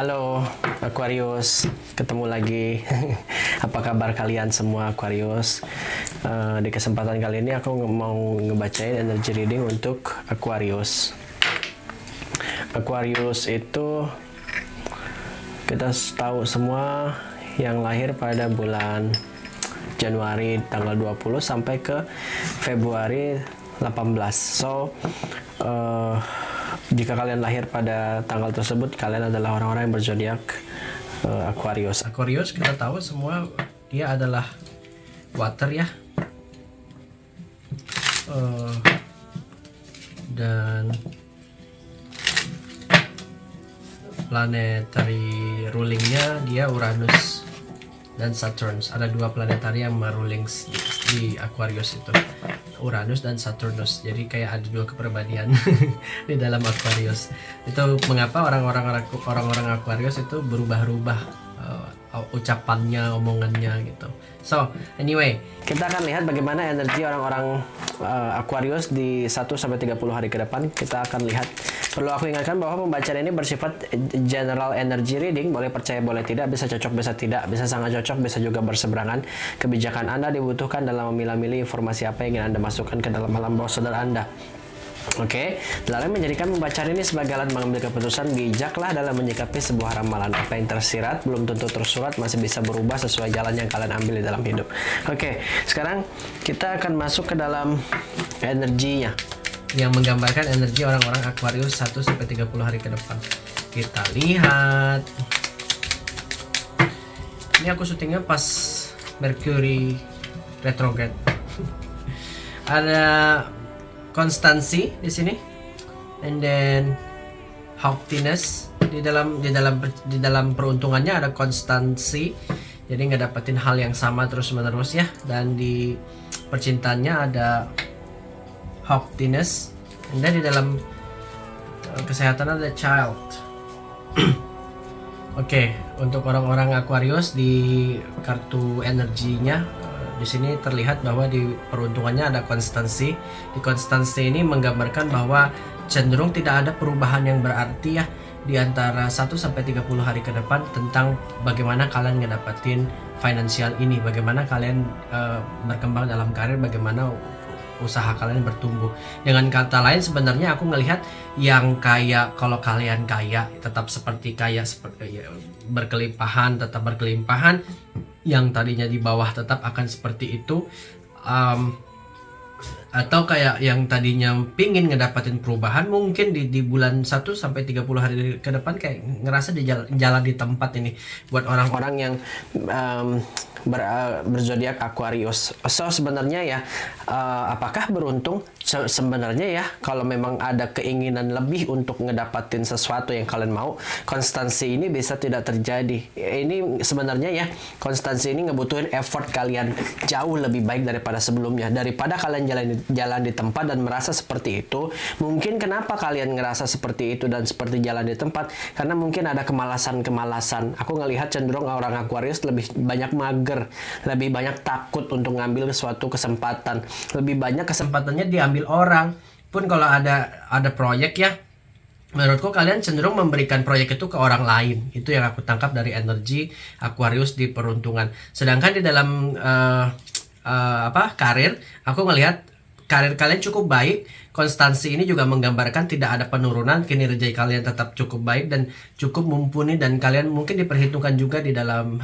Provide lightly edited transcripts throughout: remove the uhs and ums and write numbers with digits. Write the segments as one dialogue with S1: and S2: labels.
S1: Halo Aquarius, ketemu lagi. Apa kabar kalian semua Aquarius? Di kesempatan kali ini aku mau ngebacain energy reading untuk Aquarius. Aquarius itu kita tahu semua yang lahir pada bulan Januari tanggal 20 sampai ke Februari 18. So, jika kalian lahir pada tanggal tersebut, kalian adalah orang-orang yang berzodiak Aquarius. Aquarius kita tahu semua dia adalah water ya, dan planetary rulingnya dia Uranus dan Saturn. Ada dua planetari yang meruling di Aquarius itu, Uranus dan Saturnus. Jadi kayak ada dua kepribadian di dalam Aquarius. Itu mengapa orang-orang Aquarius itu berubah-ubah ucapannya, omongannya gitu. So, anyway, kita akan lihat bagaimana energi orang-orang Aquarius di 1-30 hari ke depan. Kita akan lihat. Perlu aku ingatkan bahwa pembacaan ini bersifat general energy reading, boleh percaya boleh tidak, bisa cocok bisa tidak, bisa sangat cocok, bisa juga berseberangan. Kebijakan Anda dibutuhkan dalam memilah-milih informasi apa yang ingin Anda masukkan ke dalam alam bawah sadar Anda. Oke, dalam menjadikan pembacaan ini sebagai alat mengambil keputusan, bijaklah dalam menyikapi sebuah ramalan. Apa yang tersirat belum tentu tersurat, masih bisa berubah sesuai jalan yang kalian ambil di dalam hidup. Oke, sekarang kita akan masuk ke dalam energinya yang menggambarkan energi orang-orang Aquarius 1-30 hari ke depan. Kita lihat. Ini aku syutingnya pas Mercury retrograde. Ada konstansi di sini, and then haughtiness di dalam peruntungannya ada konstansi, jadi nggak dapetin hal yang sama terus menerus ya. Dan di percintaannya ada haughtiness, and then di dalam kesehatan ada child. Oke, untuk orang-orang Aquarius di kartu energinya di sini terlihat bahwa di peruntungannya ada konstansi. Di konstansi ini menggambarkan bahwa cenderung tidak ada perubahan yang berarti ya di antara 1-30 hari ke depan tentang bagaimana kalian ngedapetin finansial ini, bagaimana kalian berkembang dalam karir, bagaimana usaha kalian bertumbuh. Dengan kata lain, sebenarnya aku ngelihat yang kaya, kalau kalian kaya tetap seperti kaya, seperti berkelimpahan, tetap berkelimpahan. Yang tadinya di bawah tetap akan seperti itu, atau kayak yang tadinya pingin ngedapatin perubahan, mungkin di bulan 1-30 hari ke depan kayak ngerasa di jalan di tempat ini buat orang-orang yang berzodiak Aquarius. So sebenarnya ya, apakah beruntung? Sebenarnya ya, kalau memang ada keinginan lebih untuk ngedapatin sesuatu yang kalian mau, konstansi ini bisa tidak terjadi. Ini sebenarnya ya, konstansi ini ngebutuhin effort kalian jauh lebih baik daripada sebelumnya. Daripada kalian jalan di tempat dan merasa seperti itu, mungkin kenapa kalian ngerasa seperti itu dan seperti jalan di tempat? Karena mungkin ada kemalasan. Aku ngelihat cenderung orang Aquarius lebih banyak mager, lebih banyak takut untuk ngambil suatu kesempatan, lebih banyak kesempatannya diambil orang. Pun kalau ada proyek ya, menurutku kalian cenderung memberikan proyek itu ke orang lain. Itu yang aku tangkap dari energi Aquarius di peruntungan. Sedangkan di dalam karir, aku ngelihat karir kalian cukup baik. Konstansi ini juga menggambarkan tidak ada penurunan, kinerja kalian tetap cukup baik dan cukup mumpuni, dan kalian mungkin diperhitungkan juga di dalam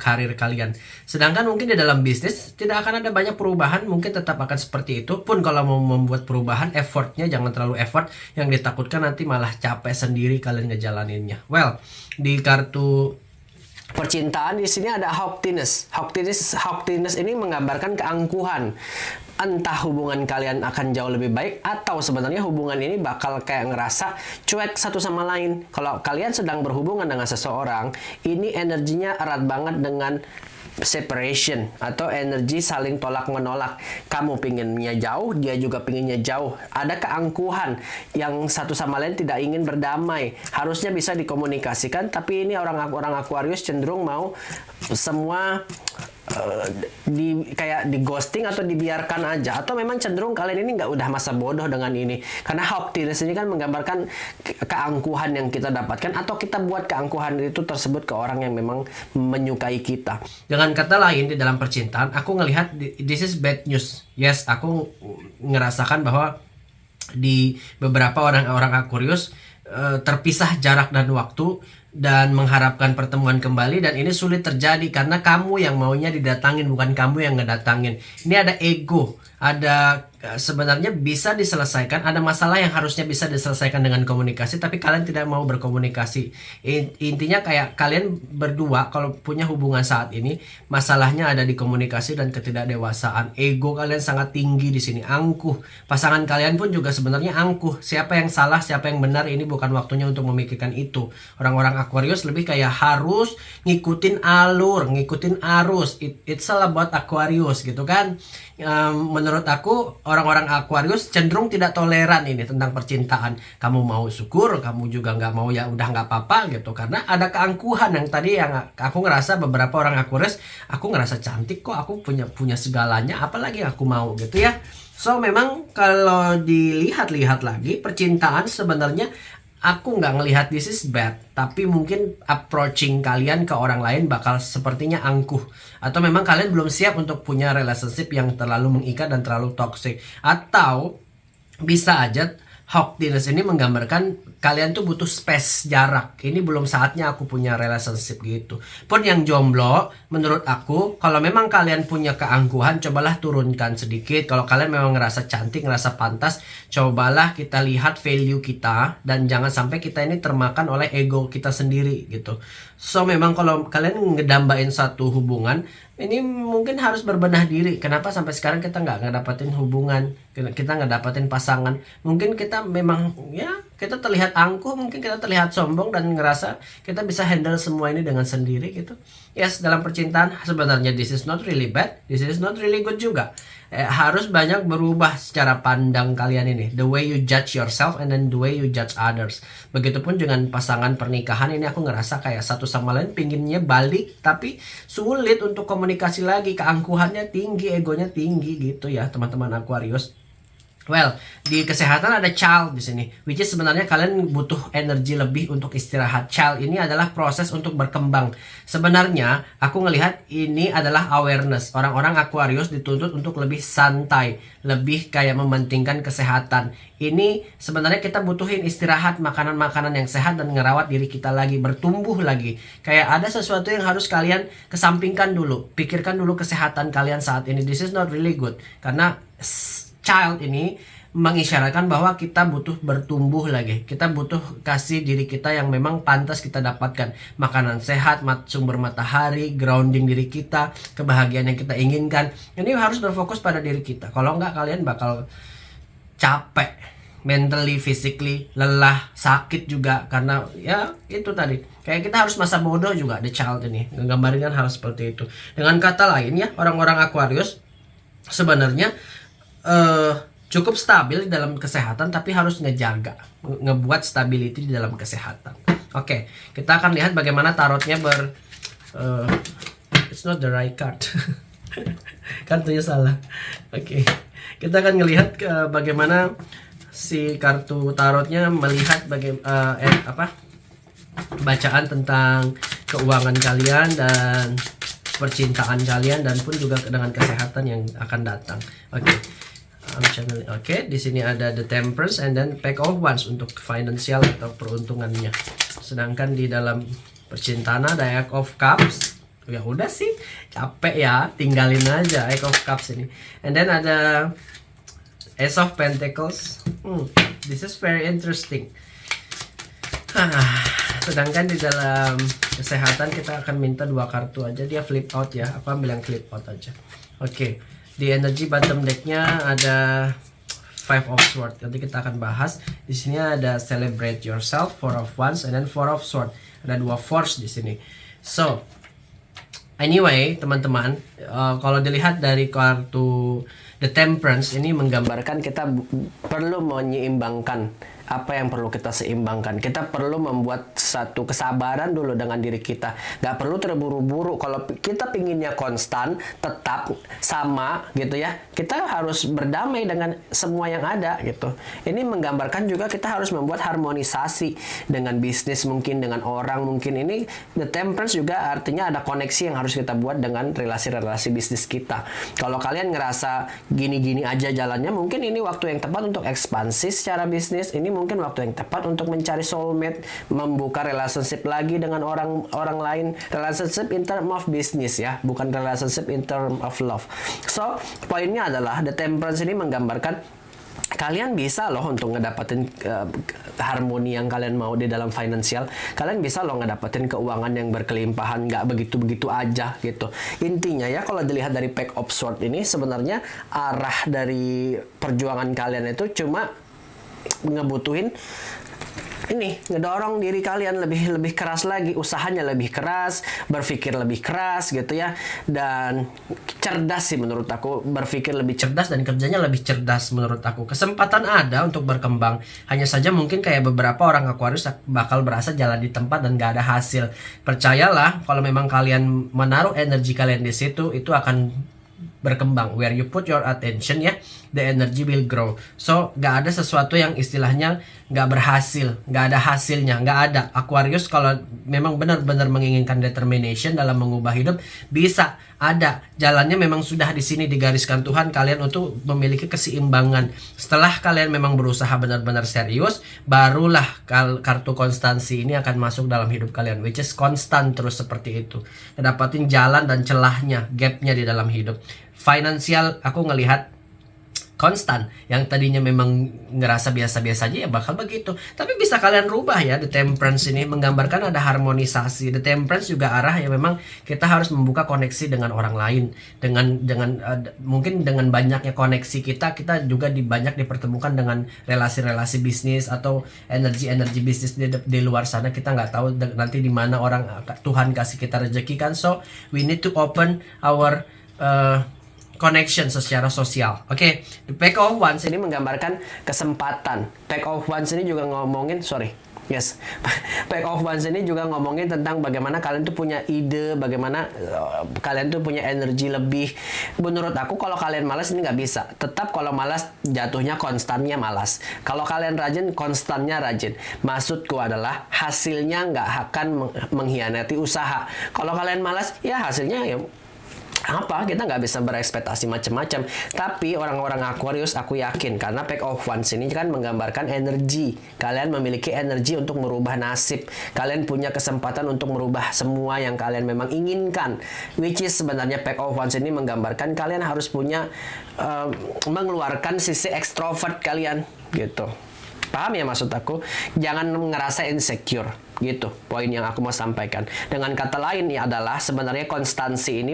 S1: karir kalian. Sedangkan mungkin di dalam bisnis tidak akan ada banyak perubahan, mungkin tetap akan seperti itu. Pun kalau mau membuat perubahan, effortnya jangan terlalu effort, yang ditakutkan nanti malah capek sendiri kalian ngejalaninnya. Well, di kartu percintaan di sini ada haughtiness. Haughtiness ini menggambarkan keangkuhan. entah hubungan kalian akan jauh lebih baik atau sebenarnya hubungan ini bakal kayak ngerasa cuek satu sama lain. Kalau kalian sedang berhubungan dengan seseorang, ini energinya erat banget dengan separation atau energi saling tolak menolak. Kamu pinginnya jauh, dia juga pinginnya jauh. Ada keangkuhan yang satu sama lain tidak ingin berdamai. Harusnya bisa dikomunikasikan, tapi ini orang Aquarius cenderung mau semua kayak di ghosting atau dibiarkan aja, atau memang cenderung kalian ini nggak udah masa bodoh dengan ini, karena hawkiness ini kan menggambarkan keangkuhan yang kita dapatkan atau kita buat keangkuhan itu tersebut ke orang yang memang menyukai kita. Dengan kata lain, di dalam percintaan aku ngelihat this is bad news. Yes, aku ngerasakan bahwa di beberapa orang Aquarius terpisah jarak dan waktu dan mengharapkan pertemuan kembali, dan ini sulit terjadi karena kamu yang maunya didatangin, bukan kamu yang ngedatangin. Ini ada ego, ada sebenarnya bisa diselesaikan, ada masalah yang harusnya bisa diselesaikan dengan komunikasi, tapi kalian tidak mau berkomunikasi. Intinya kayak kalian berdua kalau punya hubungan saat ini, masalahnya ada di komunikasi dan ketidakdewasaan. Ego kalian sangat tinggi di sini, angkuh. Pasangan kalian pun juga sebenarnya angkuh. Siapa yang salah, siapa yang benar, ini bukan waktunya untuk memikirkan itu. Orang-orang Aquarius lebih kayak harus ngikutin alur, ngikutin arus. It's all about Aquarius gitu kan. Menurut aku orang-orang Aquarius cenderung tidak toleran ini tentang percintaan. Kamu mau syukur, kamu juga nggak mau ya udah nggak apa-apa gitu, karena ada keangkuhan yang tadi yang aku ngerasa beberapa orang Aquarius, aku ngerasa cantik kok, aku punya segalanya, apalagi aku mau gitu ya. So memang kalau dilihat-lihat lagi percintaan sebenarnya aku nggak ngelihat this is bad, tapi mungkin approaching kalian ke orang lain bakal sepertinya angkuh, atau memang kalian belum siap untuk punya relationship yang terlalu mengikat dan terlalu toxic, atau bisa aja hawkiness ini menggambarkan kalian tuh butuh space, jarak. Ini belum saatnya aku punya relationship gitu. Pun yang jomblo, menurut aku, kalau memang kalian punya keangkuhan, cobalah turunkan sedikit. Kalau kalian memang ngerasa cantik, ngerasa pantas, cobalah kita lihat value kita, dan jangan sampai kita ini termakan oleh ego kita sendiri gitu. So memang kalau kalian ngedambain satu hubungan, ini mungkin harus berbenah diri. Kenapa sampai sekarang kita nggak ngedapatin hubungan, kita nggak dapatin pasangan? Mungkin kita memang ya kita terlihat angkuh, mungkin kita terlihat sombong dan ngerasa kita bisa handle semua ini dengan sendiri gitu. Yes, dalam percintaan sebenarnya this is not really bad, this is not really good juga. Harus banyak berubah secara pandang kalian ini, the way you judge yourself and then the way you judge others. Begitupun dengan pasangan pernikahan ini, aku ngerasa kayak satu sama lain pinginnya balik, tapi sulit untuk komunikasi lagi, keangkuhannya tinggi, egonya tinggi gitu ya teman-teman Aquarius. Well, di kesehatan ada child di sini, which is sebenarnya kalian butuh energi lebih untuk istirahat. Child ini adalah proses untuk berkembang. Sebenarnya aku ngelihat ini adalah awareness. Orang-orang Aquarius dituntut untuk lebih santai, lebih kayak mementingkan kesehatan. Ini sebenarnya kita butuhin istirahat, makanan-makanan yang sehat, dan ngerawat diri kita lagi, bertumbuh lagi. Kayak ada sesuatu yang harus kalian kesampingkan dulu. Pikirkan dulu kesehatan kalian saat ini. This is not really good, karena child ini mengisyaratkan bahwa kita butuh bertumbuh lagi. Kita butuh kasih diri kita yang memang pantas kita dapatkan. Makanan sehat, sumber matahari, grounding diri kita, kebahagiaan yang kita inginkan. Ini harus berfokus pada diri kita. Kalau enggak, kalian bakal capek. Mentally, physically, lelah, sakit juga. Karena ya itu tadi. Kayak kita harus masa bodoh juga, the child ini. Menggambarkan hal seperti itu. Dengan kata lain ya, orang-orang Aquarius sebenarnya cukup stabil dalam kesehatan, tapi harus ngejaga, ngebuat stability di dalam kesehatan. Oke, kita akan lihat bagaimana tarotnya it's not the right card. Kartunya salah. Oke, kita akan ngelihat bagaimana si kartu tarotnya melihat bacaan tentang keuangan kalian dan percintaan kalian, dan pun juga dengan kesehatan yang akan datang. Oke, di sini ada the Temperance and then Pack of Wands untuk financial atau peruntungannya. Sedangkan di dalam percintaan ada Eight of Cups. Ya udah sih, capek ya, tinggalin aja Eight of Cups ini. And then ada Ace of Pentacles. This is very interesting. Sedangkan di dalam kesehatan kita akan minta 2 kartu aja. Dia flip out ya. Aku ambil yang flip out aja. Oke. Di energy bottom decknya ada Five of Swords. Nanti kita akan bahas. Di sini ada Celebrate Yourself, Four of Wands, and then Four of Swords. Ada 2 force di sini. So, anyway, teman-teman, kalau dilihat dari kartu The Temperance ini menggambarkan kita perlu menyeimbangkan apa yang perlu kita seimbangkan. Kita perlu membuat satu kesabaran dulu dengan diri kita. Gak perlu terburu-buru. Kalau kita pinginnya konstan, tetap sama gitu ya, kita harus berdamai dengan semua yang ada gitu. Ini menggambarkan juga kita harus membuat harmonisasi dengan bisnis, mungkin dengan orang. Mungkin ini The Temperance juga artinya ada koneksi yang harus kita buat dengan relasi-relasi bisnis kita. Kalau kalian ngerasa gini-gini aja jalannya, mungkin ini waktu yang tepat untuk ekspansi secara bisnis. Ini mungkin waktu yang tepat untuk mencari soulmate, membuka relationship lagi dengan orang lain. Relationship in term of business ya, bukan relationship in term of love. So, poinnya adalah The Temperance ini menggambarkan kalian bisa loh untuk ngedapetin harmoni yang kalian mau di dalam finansial. Kalian bisa loh ngedapetin keuangan yang berkelimpahan, nggak begitu-begitu aja gitu. Intinya ya, kalau dilihat dari Pack of Swords ini, sebenarnya arah dari perjuangan kalian itu cuma ngebutuhin ini, ngedorong diri kalian lebih keras lagi, usahanya lebih keras, berpikir lebih keras gitu ya, dan cerdas sih menurut aku, berpikir lebih cerdas dan kerjanya lebih cerdas menurut aku. Kesempatan ada untuk berkembang, hanya saja mungkin kayak beberapa orang Aquarius bakal berasa jalan di tempat dan gak ada hasil. Percayalah, kalau memang kalian menaruh energi kalian di situ, itu akan berkembang. Where you put your attention ya, the energy will grow. So, gak ada sesuatu yang istilahnya gak berhasil, gak ada hasilnya, gak ada. Aquarius kalau memang benar-benar menginginkan determination dalam mengubah hidup, bisa ada. Jalannya memang sudah di sini digariskan Tuhan kalian untuk memiliki keseimbangan. Setelah kalian memang berusaha benar-benar serius, barulah kartu konstansi ini akan masuk dalam hidup kalian, which is konstan terus seperti itu. Dapatin jalan dan celahnya, gapnya di dalam hidup. Finansial aku ngelihat konstan, yang tadinya memang ngerasa biasa-biasa aja ya bakal begitu. Tapi bisa kalian rubah ya. The Temperance ini menggambarkan ada harmonisasi. The Temperance juga arah ya, memang kita harus membuka koneksi dengan orang lain, dengan mungkin dengan banyaknya koneksi kita juga banyak dipertemukan dengan relasi-relasi bisnis atau energi-energi bisnis di luar sana. Kita nggak tahu nanti di mana orang Tuhan kasih kita rezeki kan. So we need to open our connection secara sosial. Oke, the Pack of Wands ini menggambarkan kesempatan. Pack of Wands ini juga ngomongin, Pack of Wands ini juga ngomongin tentang bagaimana kalian tuh punya ide, bagaimana kalian tuh punya energi lebih. Menurut aku kalau kalian malas ini nggak bisa. Tetap kalau malas jatuhnya konstannya malas. Kalau kalian rajin, konstannya rajin. Maksudku adalah hasilnya nggak akan mengkhianati usaha. Kalau kalian malas, ya hasilnya ya apa, kita nggak bisa berekspektasi macam-macam. Tapi orang-orang Aquarius aku yakin, karena Pack of Wands ini kan menggambarkan energi. Kalian memiliki energi untuk merubah nasib. Kalian punya kesempatan untuk merubah semua yang kalian memang inginkan, which is sebenarnya Pack of Wands ini menggambarkan kalian harus punya mengeluarkan sisi ekstrovert kalian gitu. Paham ya maksud aku? Jangan ngerasa insecure gitu, poin yang aku mau sampaikan. Dengan kata lain ya adalah sebenarnya konstansi ini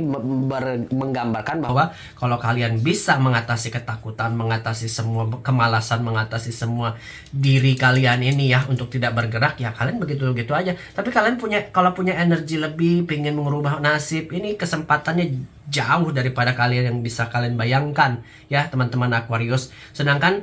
S1: menggambarkan bahwa kalau kalian bisa mengatasi ketakutan, mengatasi semua kemalasan, mengatasi semua diri kalian ini ya untuk tidak bergerak, ya kalian begitu-begitu aja. Tapi kalian kalau punya energi lebih, pengen mengubah nasib, ini kesempatannya jauh daripada kalian yang bisa kalian bayangkan ya teman-teman Aquarius. Sedangkan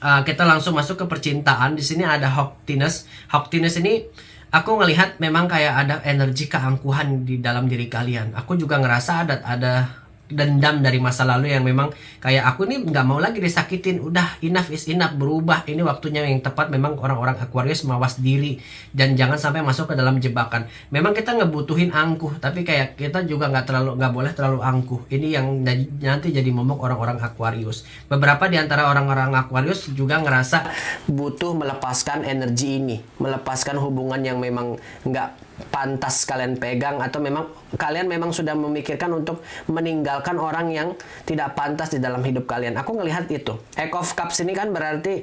S1: kita langsung masuk ke percintaan. Di sini ada Hawkthiness. Hawkthiness ini aku ngelihat memang kayak ada energi keangkuhan di dalam diri kalian. Aku juga ngerasa ada dendam dari masa lalu yang memang kayak aku nih nggak mau lagi disakitin. Udah, enough is enough, berubah. Ini waktunya yang tepat. Memang orang-orang Aquarius mawas diri dan jangan sampai masuk ke dalam jebakan. Memang kita ngebutuhin angkuh, tapi kayak kita juga nggak boleh terlalu angkuh. Ini yang nanti jadi momok orang-orang Aquarius. Beberapa di antara orang-orang Aquarius juga ngerasa butuh melepaskan energi ini, melepaskan hubungan yang memang nggak pantas kalian pegang, atau memang kalian memang sudah memikirkan untuk meninggalkan orang yang tidak pantas di dalam hidup kalian. Aku ngelihat itu. Eight of Cups ini kan berarti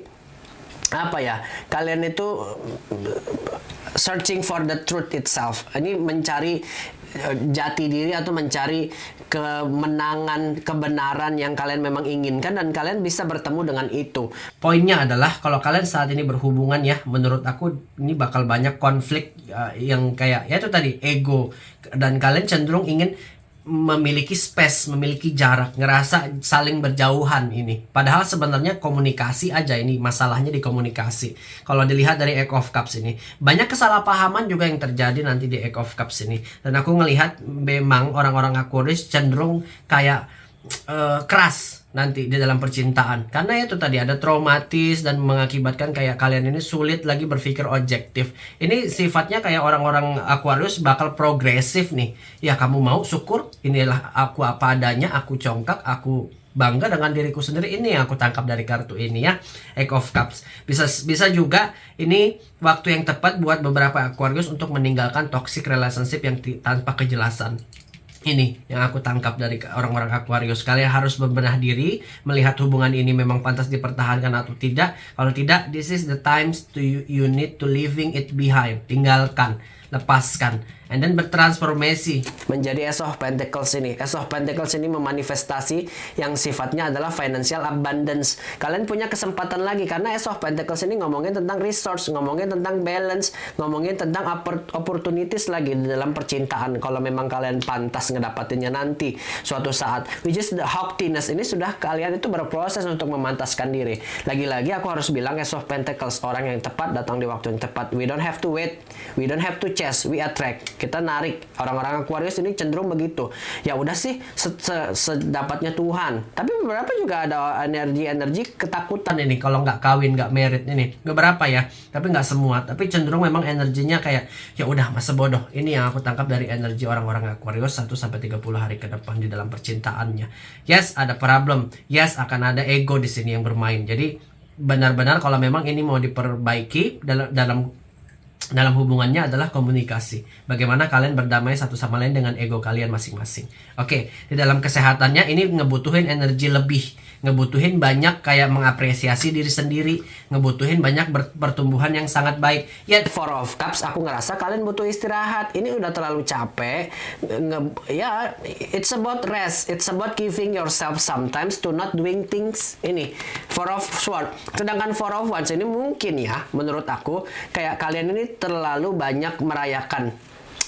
S1: apa ya? Kalian itu searching for the truth itself. Ini mencari
S2: jati diri atau mencari kemenangan, kebenaran yang kalian memang inginkan, dan kalian bisa bertemu dengan itu.
S1: Poinnya adalah kalau kalian saat ini berhubungan ya, menurut aku ini bakal banyak konflik yang kayak ya itu tadi ego, dan kalian cenderung ingin memiliki space, memiliki jarak, ngerasa saling berjauhan ini. Padahal sebenarnya komunikasi aja ini, masalahnya di komunikasi. Kalau dilihat dari Eight of Cups ini, banyak kesalahpahaman juga yang terjadi nanti di Eight of Cups ini. Dan aku ngelihat memang orang-orang Aquarius cenderung kayak keras nanti di dalam percintaan, karena itu tadi ada traumatis dan mengakibatkan kayak kalian ini sulit lagi berpikir objektif. Ini sifatnya kayak orang-orang Aquarius bakal progresif nih. Ya kamu mau syukur, inilah aku apa adanya, aku congkak, aku bangga dengan diriku sendiri. Ini yang aku tangkap dari kartu ini ya, Eight of Cups. Bisa juga ini waktu yang tepat buat beberapa Aquarius untuk meninggalkan toxic relationship yang tanpa kejelasan. Ini yang aku tangkap dari orang-orang Aquarius. Kalian harus membenah diri, melihat hubungan ini memang pantas dipertahankan atau tidak. Kalau tidak, this is the times you need to leaving it behind. Tinggalkan, lepaskan, and then bertransformasi
S2: menjadi Ace of Pentacles ini. Ace of Pentacles ini memanifestasi yang sifatnya adalah financial abundance. Kalian punya kesempatan lagi, karena Ace of Pentacles ini ngomongin tentang resource, ngomongin tentang balance, ngomongin tentang opportunities lagi di dalam percintaan. Kalau memang kalian pantas ngedapatinnya nanti suatu saat, which is the haughtiness ini, sudah kalian itu berproses untuk memantaskan diri. Lagi-lagi aku harus bilang, Ace of Pentacles, orang yang tepat datang di waktu yang tepat. We don't have to wait, we don't have to chase, we attract. Kita narik. Orang-orang Aquarius ini cenderung begitu. Ya udah sih, sedapatnya Tuhan. Tapi beberapa juga ada energi ketakutan
S1: ini kalau nggak kawin, nggak married ini. Beberapa ya, tapi nggak semua. Tapi cenderung memang energinya kayak ya udah masa bodoh. Ini yang aku tangkap dari energi orang-orang Aquarius 1-30 hari ke depan di dalam percintaannya. Yes, ada problem. Yes, akan ada ego di sini yang bermain. Jadi benar-benar kalau memang ini mau diperbaiki dalam hubungannya adalah komunikasi. Bagaimana kalian berdamai satu sama lain dengan ego kalian masing-masing. Oke, di dalam kesehatannya ini ngebutuhin energi lebih, ngebutuhin banyak kayak mengapresiasi diri sendiri, ngebutuhin banyak pertumbuhan yang sangat baik.
S2: Ya, Four of Cups, aku ngerasa kalian butuh istirahat. Ini udah terlalu capek. Ya, it's about rest. It's about giving yourself sometimes to not doing things. Ini Four of Swords. Sedangkan Four of Wands ini mungkin ya, menurut aku kayak kalian ini terlalu banyak merayakan.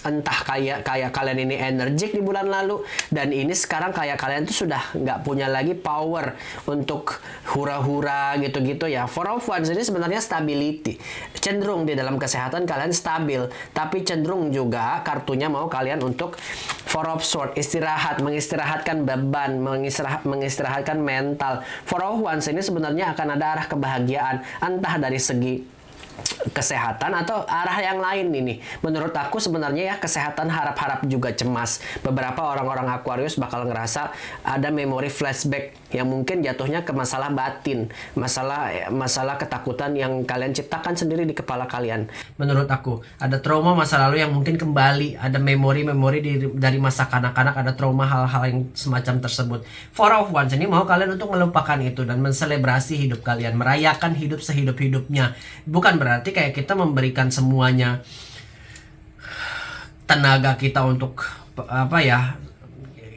S2: Entah kayak kalian ini energik di bulan lalu, dan ini sekarang kayak kalian tuh sudah nggak punya lagi power untuk hura-hura gitu-gitu ya. Four of Wands ini sebenarnya stability, cenderung di dalam kesehatan kalian stabil, tapi cenderung juga kartunya mau kalian untuk Four of Swords, istirahat, mengistirahatkan beban, mengistirahatkan mental. Four of Wands ini sebenarnya akan ada arah kebahagiaan, entah dari segi kesehatan atau arah yang lain ini. Menurut aku sebenarnya ya, kesehatan harap-harap juga cemas. Beberapa orang-orang Aquarius bakal ngerasa ada memori flashback yang mungkin jatuhnya ke masalah batin, masalah ketakutan yang kalian ciptakan sendiri di kepala kalian.
S1: Menurut aku ada trauma masa lalu yang mungkin kembali, ada memori-memori dari masa kanak-kanak, ada trauma hal-hal yang semacam tersebut. Four of Wands ini mau kalian untuk melupakan itu dan menselebrasi hidup kalian, merayakan hidup sehidup-hidupnya. Bukan berarti kayak kita memberikan semuanya tenaga kita untuk apa ya,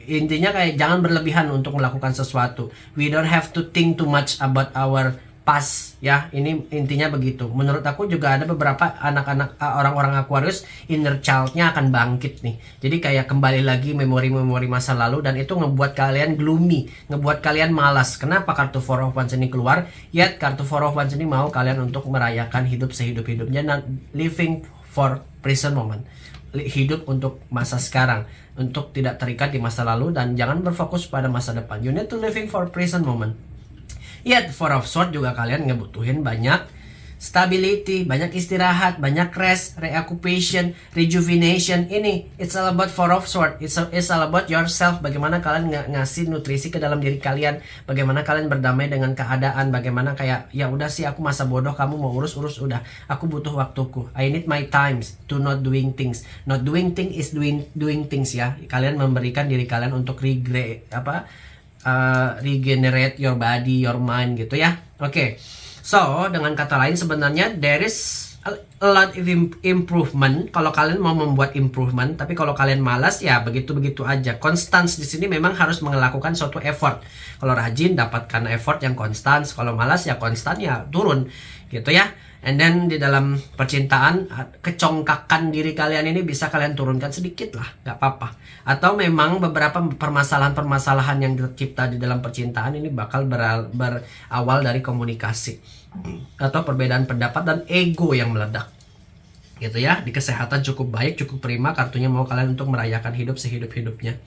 S1: intinya kayak jangan berlebihan untuk melakukan sesuatu. We don't have to think too much about our past ya. Ini intinya begitu. Menurut aku juga ada beberapa anak-anak orang-orang Aquarius inner child-nya akan bangkit nih. Jadi kayak kembali lagi memori-memori masa lalu, dan itu ngebuat kalian gloomy, ngebuat kalian malas. Kenapa kartu Four of Wands ini keluar? Yet kartu Four of Wands ini mau kalian untuk merayakan hidup sehidup-hidupnya dan living for present moment. Hidup untuk masa sekarang, untuk tidak terikat di masa lalu dan jangan berfokus pada masa depan. You need to living for present moment. Yet Four of Swords juga kalian ngebutuhin banyak stability, banyak istirahat, banyak rest, reoccupation, rejuvenation. Ini it's all about Four of Swords. It's all about yourself. Bagaimana kalian ngasih nutrisi ke dalam diri kalian, bagaimana kalian berdamai dengan keadaan, bagaimana kayak ya udah sih aku masa bodoh, kamu mau urus udah, aku butuh waktuku. I need my times to not doing things. Not doing things is doing things ya. Kalian memberikan diri kalian untuk regenerate your body, your mind gitu ya. Oke. So, dengan kata lain sebenarnya there is a lot of improvement kalau kalian mau membuat improvement, tapi kalau kalian malas ya begitu-begitu aja. Constance di sini memang harus melakukan suatu effort. Kalau rajin dapatkan effort yang konstan, kalau malas ya konstan ya turun gitu ya. And then di dalam percintaan, kecongkakan diri kalian ini bisa kalian turunkan sedikit lah, nggak apa-apa. Atau memang beberapa permasalahan-permasalahan yang tercipta di dalam percintaan ini bakal berawal dari komunikasi atau perbedaan pendapat dan ego yang meledak gitu ya. Di kesehatan cukup baik, cukup prima, kartunya mau kalian untuk merayakan hidup sehidup-hidupnya,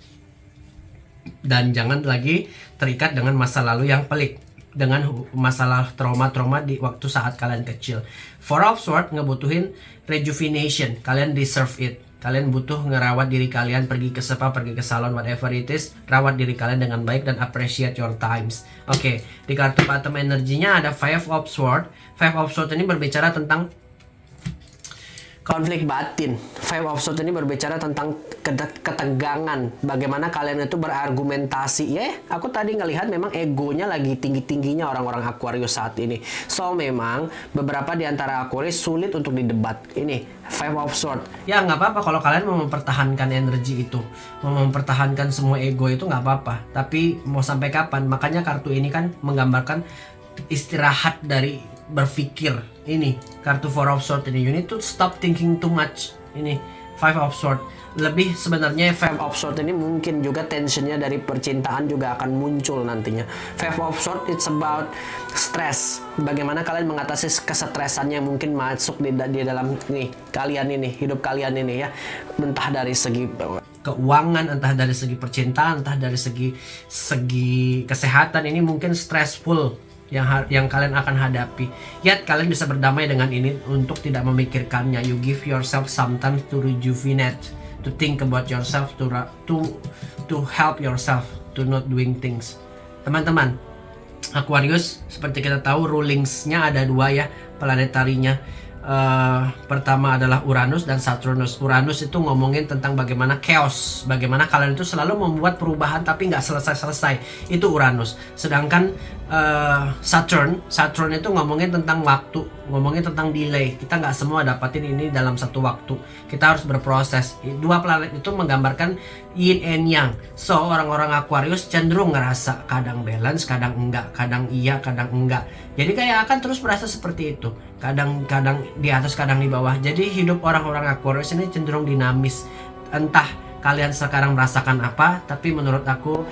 S1: dan jangan lagi terikat dengan masa lalu yang pelik, dengan masalah trauma-trauma di waktu saat kalian kecil. Four of Swords ngebutuhin rejuvenation, kalian deserve it. Kalian butuh ngerawat diri kalian, pergi ke spa, pergi ke salon, whatever it is. Rawat diri kalian dengan baik dan appreciate your times. Oke, di kartu bottom energinya ada Five of Swords. Five of Swords ini berbicara tentang
S2: konflik batin. Five of Swords ini berbicara tentang ketegangan. Bagaimana kalian itu berargumentasi. Ya, aku tadi ngelihat memang egonya lagi tinggi-tingginya orang-orang Aquarius saat ini. So, memang beberapa di antara Aquarius sulit untuk didebat. Ini, Five of Swords.
S1: Ya, nggak apa-apa kalau kalian mau mempertahankan energi itu. Mau mempertahankan semua ego itu nggak apa-apa. Tapi mau sampai kapan? Makanya kartu ini kan menggambarkan istirahat dari berpikir. Ini kartu Four of Swords ini, you need to stop thinking too much. Ini Five of Swords lebih sebenarnya.
S2: Five of Swords ini mungkin juga tensionnya dari percintaan juga akan muncul nantinya. Five of Swords it's about stress. Bagaimana kalian mengatasi kesetresan yang mungkin masuk di dalam nih kalian ini, hidup kalian ini ya. Entah dari segi
S1: keuangan, entah dari segi percintaan, entah dari segi kesehatan, ini mungkin stressful yang kalian akan hadapi. Yet kalian bisa berdamai dengan ini untuk tidak memikirkannya. You give yourself some time to rejuvenate, to think about yourself, to help yourself, to not doing things. Teman-teman, Aquarius seperti kita tahu rulingsnya ada dua ya, planetarinya. Pertama adalah Uranus dan Saturnus. Uranus itu ngomongin tentang bagaimana chaos, bagaimana kalian itu selalu membuat perubahan tapi nggak selesai-selesai. Itu Uranus. Sedangkan Saturn itu ngomongin tentang waktu, ngomongin tentang delay. Kita nggak semua dapatin ini dalam satu waktu. Kita harus berproses. Dua planet itu menggambarkan yin and yang. So orang-orang Aquarius cenderung ngerasa kadang balance, kadang enggak, kadang iya, kadang enggak. Jadi kayak akan terus merasa seperti itu. Kadang-kadang di atas, kadang di bawah. Jadi hidup orang-orang Aquarius ini cenderung dinamis. Entah kalian sekarang merasakan apa, tapi menurut aku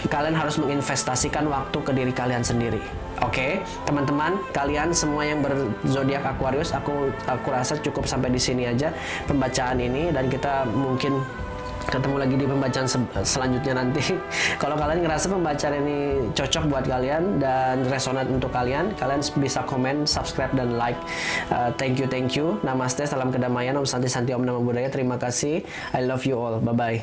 S1: kalian harus menginvestasikan waktu ke diri kalian sendiri. Oke, teman-teman, kalian semua yang berzodiak Aquarius, aku rasa cukup sampai di sini aja pembacaan ini, dan kita mungkin ketemu lagi di pembacaan selanjutnya nanti. Kalau kalian ngerasa pembacaan ini cocok buat kalian dan resonate untuk kalian bisa komen, subscribe, dan like. Thank you. Namaste, salam kedamaian, Om Santi Santi, Om Namo Buddhaya. Terima kasih. I love you all. Bye bye.